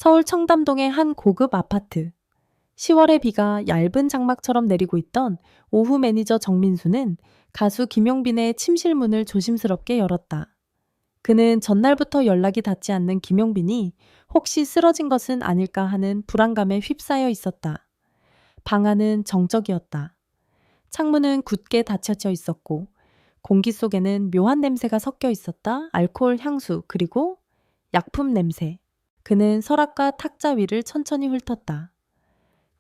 서울 청담동의 한 고급 아파트. 10월의 비가 얇은 장막처럼 내리고 있던 오후 매니저 정민수는 가수 김용빈의 침실 문을 조심스럽게 열었다. 그는 전날부터 연락이 닿지 않는 김용빈이 혹시 쓰러진 것은 아닐까 하는 불안감에 휩싸여 있었다. 방 안은 정적이었다. 창문은 굳게 닫혀져 있었고 공기 속에는 묘한 냄새가 섞여 있었다. 알코올 향수 그리고 약품 냄새. 그는 서랍과 탁자 위를 천천히 훑었다.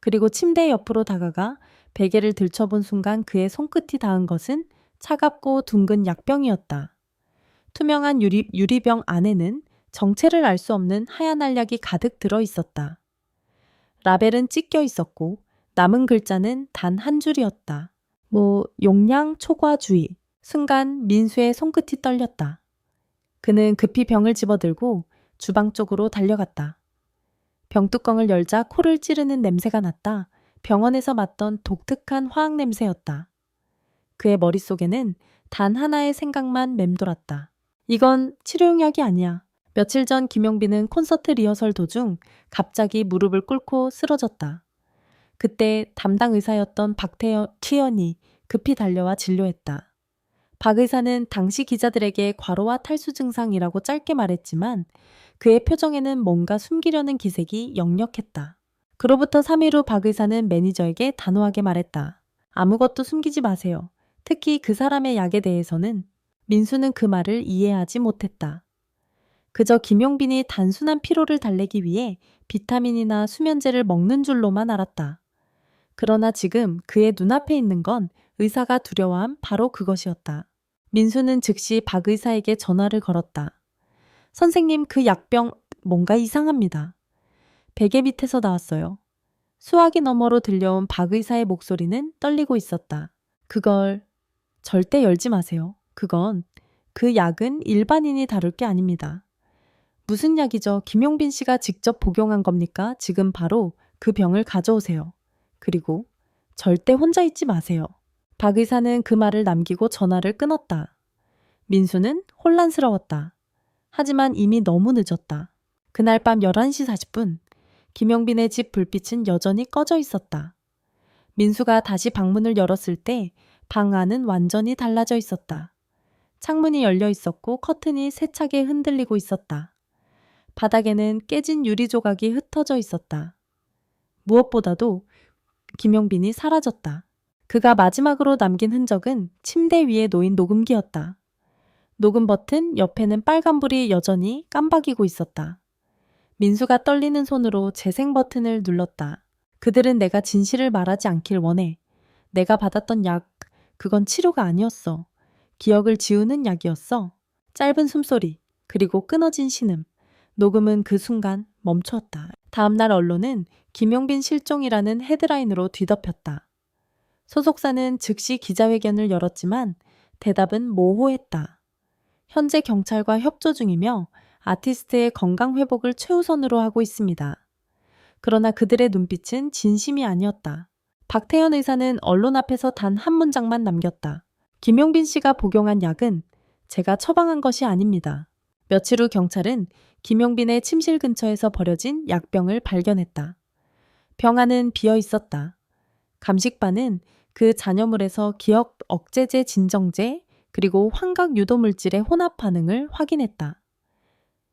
그리고 침대 옆으로 다가가 베개를 들춰본 순간 그의 손끝이 닿은 것은 차갑고 둥근 약병이었다. 투명한 유리병 안에는 정체를 알 수 없는 하얀 알약이 가득 들어 있었다. 라벨은 찢겨 있었고 남은 글자는 단 한 줄이었다. 용량 초과주의. 순간 민수의 손끝이 떨렸다. 그는 급히 병을 집어들고 주방 쪽으로 달려갔다. 병뚜껑을 열자 코를 찌르는 냄새가 났다. 병원에서 맡던 독특한 화학 냄새였다. 그의 머릿속에는 단 하나의 생각만 맴돌았다. 이건 치료용약이 아니야. 며칠 전 김용빈은 콘서트 리허설 도중 갑자기 무릎을 꿇고 쓰러졌다. 그때 담당 의사였던 박태현이 급히 달려와 진료했다. 박 의사는 당시 기자들에게 과로와 탈수 증상이라고 짧게 말했지만 그의 표정에는 뭔가 숨기려는 기색이 역력했다. 그로부터 3일 후 박 의사는 매니저에게 단호하게 말했다. 아무것도 숨기지 마세요. 특히 그 사람의 약에 대해서는. 민수는 그 말을 이해하지 못했다. 그저 김용빈이 단순한 피로를 달래기 위해 비타민이나 수면제를 먹는 줄로만 알았다. 그러나 지금 그의 눈앞에 있는 건 의사가 두려워한 바로 그것이었다. 민수는 즉시 박 의사에게 전화를 걸었다. 선생님, 그 약병 뭔가 이상합니다. 베개 밑에서 나왔어요. 수화기 너머로 들려온 박 의사의 목소리는 떨리고 있었다. 그걸 절대 열지 마세요. 그 약은 일반인이 다룰 게 아닙니다. 무슨 약이죠? 김용빈 씨가 직접 복용한 겁니까? 지금 바로 그 병을 가져오세요. 그리고 절대 혼자 있지 마세요. 박 의사는 그 말을 남기고 전화를 끊었다. 민수는 혼란스러웠다. 하지만 이미 너무 늦었다. 그날 밤 11시 40분, 김용빈의 집 불빛은 여전히 꺼져 있었다. 민수가 다시 방문을 열었을 때 방 안은 완전히 달라져 있었다. 창문이 열려 있었고 커튼이 세차게 흔들리고 있었다. 바닥에는 깨진 유리 조각이 흩어져 있었다. 무엇보다도 김용빈이 사라졌다. 그가 마지막으로 남긴 흔적은 침대 위에 놓인 녹음기였다. 녹음 버튼 옆에는 빨간불이 여전히 깜박이고 있었다. 민수가 떨리는 손으로 재생 버튼을 눌렀다. 그들은 내가 진실을 말하지 않길 원해. 내가 받았던 약, 그건 치료가 아니었어. 기억을 지우는 약이었어. 짧은 숨소리, 그리고 끊어진 신음. 녹음은 그 순간 멈추었다. 다음날 언론은 김용빈 실종이라는 헤드라인으로 뒤덮였다. 소속사는 즉시 기자회견을 열었지만 대답은 모호했다. 현재 경찰과 협조 중이며 아티스트의 건강 회복을 최우선으로 하고 있습니다. 그러나 그들의 눈빛은 진심이 아니었다. 박태현 의사는 언론 앞에서 단 한 문장만 남겼다. 김용빈 씨가 복용한 약은 제가 처방한 것이 아닙니다. 며칠 후 경찰은 김용빈의 침실 근처에서 버려진 약병을 발견했다. 병 안은 비어 있었다. 감식반은 그 잔여물에서 기억 억제제 진정제 그리고 환각 유도 물질의 혼합 반응을 확인했다.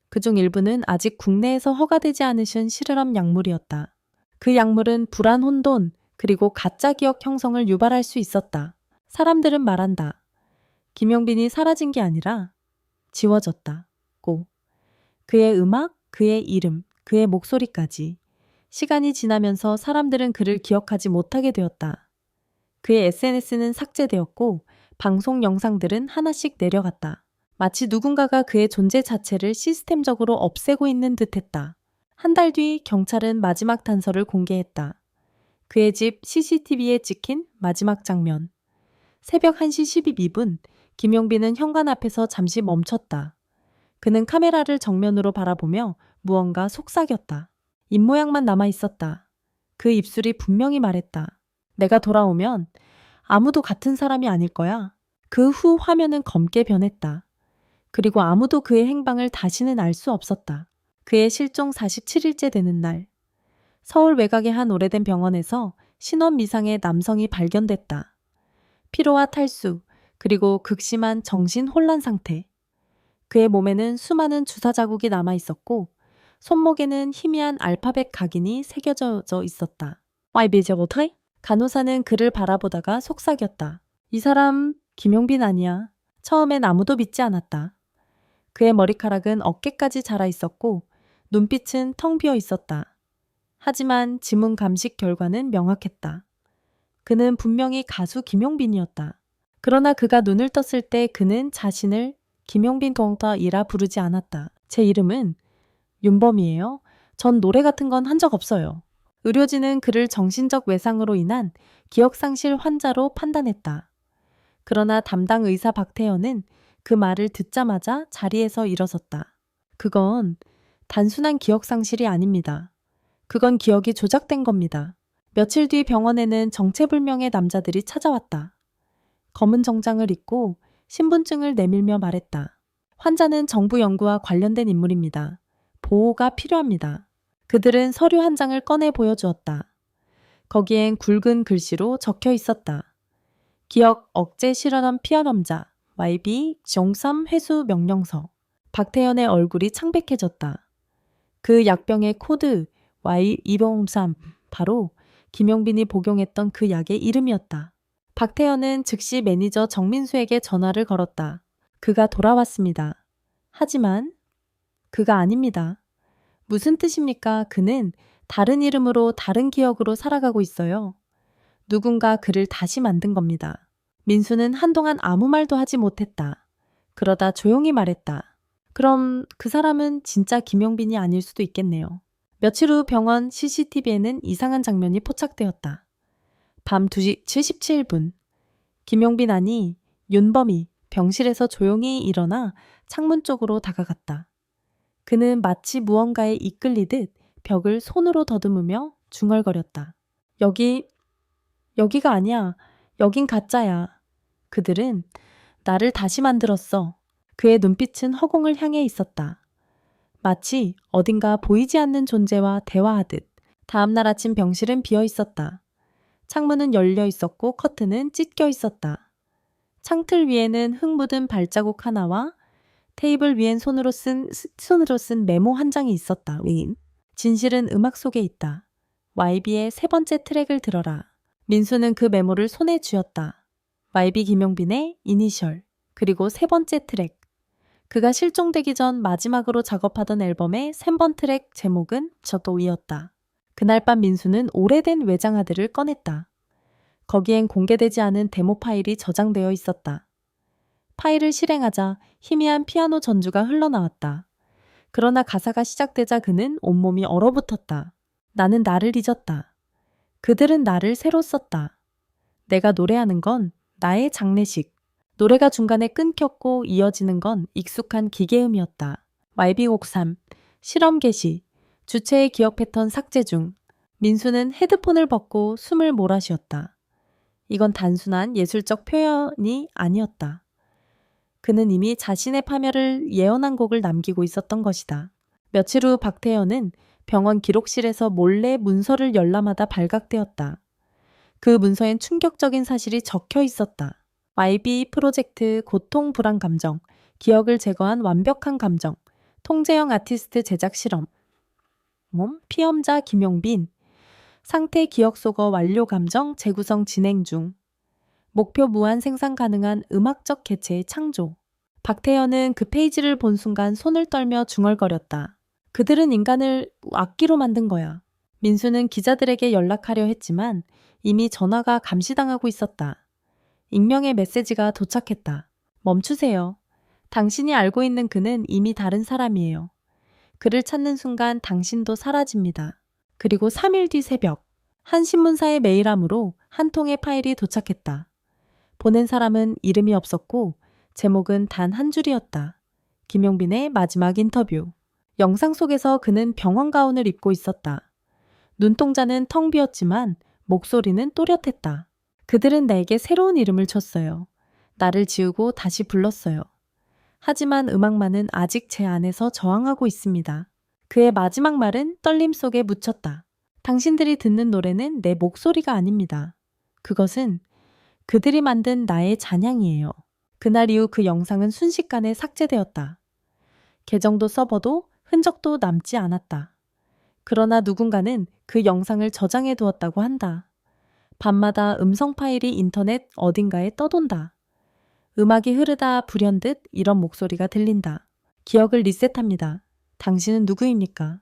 그중 일부는 아직 국내에서 허가되지 않으신 실험 약물이었다. 그 약물은 불안 혼돈 그리고 가짜 기억 형성을 유발할 수 있었다. 사람들은 말한다. 김용빈이 사라진 게 아니라 지워졌다고. 그의 음악, 그의 이름, 그의 목소리까지. 시간이 지나면서 사람들은 그를 기억하지 못하게 되었다. 그의 SNS는 삭제되었고 방송 영상들은 하나씩 내려갔다. 마치 누군가가 그의 존재 자체를 시스템적으로 없애고 있는 듯했다. 한 달 뒤 경찰은 마지막 단서를 공개했다. 그의 집 CCTV에 찍힌 마지막 장면. 새벽 1시 12분, 김용빈은 현관 앞에서 잠시 멈췄다. 그는 카메라를 정면으로 바라보며 무언가 속삭였다. 입모양만 남아 있었다. 그 입술이 분명히 말했다. 내가 돌아오면 아무도 같은 사람이 아닐 거야. 그 후 화면은 검게 변했다. 그리고 아무도 그의 행방을 다시는 알 수 없었다. 그의 실종 47일째 되는 날, 서울 외곽의 한 오래된 병원에서 신원 미상의 남성이 발견됐다. 피로와 탈수, 그리고 극심한 정신 혼란 상태. 그의 몸에는 수많은 주사 자국이 남아 있었고 손목에는 희미한 알파벳 각인이 새겨져 있었다. 간호사는 그를 바라보다가 속삭였다. 이 사람 김용빈 아니야. 처음엔 아무도 믿지 않았다. 그의 머리카락은 어깨까지 자라 있었고 눈빛은 텅 비어 있었다. 하지만 지문 감식 결과는 명확했다. 그는 분명히 가수 김용빈이었다. 그러나 그가 눈을 떴을 때 그는 자신을 김용빈 동터이라 부르지 않았다. 제 이름은 윤범이에요. 전 노래 같은 건 한 적 없어요. 의료진은 그를 정신적 외상으로 인한 기억상실 환자로 판단했다. 그러나 담당 의사 박태현은 그 말을 듣자마자 자리에서 일어섰다. 그건 단순한 기억상실이 아닙니다. 그건 기억이 조작된 겁니다. 며칠 뒤 병원에는 정체불명의 남자들이 찾아왔다. 검은 정장을 입고 신분증을 내밀며 말했다. 환자는 정부 연구와 관련된 인물입니다. 보호가 필요합니다. 그들은 서류 한 장을 꺼내 보여주었다. 거기엔 굵은 글씨로 적혀 있었다. 기억 억제 실현원 피어남자 YB 정삼 회수 명령서. 박태현의 얼굴이 창백해졌다. 그 약병의 코드 Y203 바로 김용빈이 복용했던 그 약의 이름이었다. 박태현은 즉시 매니저 정민수에게 전화를 걸었다. 그가 돌아왔습니다. 하지만 그가 아닙니다. 무슨 뜻입니까? 그는 다른 이름으로 다른 기억으로 살아가고 있어요. 누군가 그를 다시 만든 겁니다. 민수는 한동안 아무 말도 하지 못했다. 그러다 조용히 말했다. 그럼 그 사람은 진짜 김용빈이 아닐 수도 있겠네요. 며칠 후 병원 CCTV에는 이상한 장면이 포착되었다. 밤 2시 77분. 김용빈 아니 윤범이 병실에서 조용히 일어나 창문 쪽으로 다가갔다. 그는 마치 무언가에 이끌리듯 벽을 손으로 더듬으며 중얼거렸다. 여기가 아니야. 여긴 가짜야. 그들은 나를 다시 만들었어. 그의 눈빛은 허공을 향해 있었다. 마치 어딘가 보이지 않는 존재와 대화하듯. 다음날 아침 병실은 비어 있었다. 창문은 열려 있었고 커튼은 찢겨 있었다. 창틀 위에는 흙 묻은 발자국 하나와 테이블 위엔 손으로 쓴 메모 한 장이 있었다. 진실은 음악 속에 있다. YB의 세 번째 트랙을 들어라. 민수는 그 메모를 손에 쥐었다. YB 김용빈의 이니셜, 그리고 세 번째 트랙. 그가 실종되기 전 마지막으로 작업하던 앨범의 3번 트랙 제목은 저도이었다. 그날 밤 민수는 오래된 외장하드를 꺼냈다. 거기엔 공개되지 않은 데모 파일이 저장되어 있었다. 파일을 실행하자 희미한 피아노 전주가 흘러나왔다. 그러나 가사가 시작되자 그는 온몸이 얼어붙었다. 나는 나를 잊었다. 그들은 나를 새로 썼다. 내가 노래하는 건 나의 장례식. 노래가 중간에 끊겼고 이어지는 건 익숙한 기계음이었다. YB곡 3, 실험 개시, 주체의 기억 패턴 삭제 중. 민수는 헤드폰을 벗고 숨을 몰아쉬었다. 이건 단순한 예술적 표현이 아니었다. 그는 이미 자신의 파멸을 예언한 곡을 남기고 있었던 것이다. 며칠 후 박태현은 병원 기록실에서 몰래 문서를 열람하다 발각되었다. 그 문서엔 충격적인 사실이 적혀 있었다. YB 프로젝트 고통 불안 감정, 기억을 제거한 완벽한 감정, 통제형 아티스트 제작 실험, 피험자 김용빈, 상태 기억 속어 완료 감정 재구성 진행 중, 목표 무한 생산 가능한 음악적 개체의 창조. 박태현은 그 페이지를 본 순간 손을 떨며 중얼거렸다. 그들은 인간을 악기로 만든 거야. 민수는 기자들에게 연락하려 했지만 이미 전화가 감시당하고 있었다. 익명의 메시지가 도착했다. 멈추세요. 당신이 알고 있는 그는 이미 다른 사람이에요. 그를 찾는 순간 당신도 사라집니다. 그리고 3일 뒤 새벽, 한 신문사의 메일함으로 한 통의 파일이 도착했다. 보낸 사람은 이름이 없었고 제목은 단 한 줄이었다. 김용빈의 마지막 인터뷰. 영상 속에서 그는 병원 가운을 입고 있었다. 눈동자는 텅 비었지만 목소리는 또렷했다. 그들은 내게 새로운 이름을 줬어요. 나를 지우고 다시 불렀어요. 하지만 음악만은 아직 제 안에서 저항하고 있습니다. 그의 마지막 말은 떨림 속에 묻혔다. 당신들이 듣는 노래는 내 목소리가 아닙니다. 그것은 그들이 만든 나의 잔향이에요. 그날 이후 그 영상은 순식간에 삭제되었다. 계정도 서버도 흔적도 남지 않았다. 그러나 누군가는 그 영상을 저장해 두었다고 한다. 밤마다 음성 파일이 인터넷 어딘가에 떠돈다. 음악이 흐르다 불현듯 이런 목소리가 들린다. 기억을 리셋합니다. 당신은 누구입니까?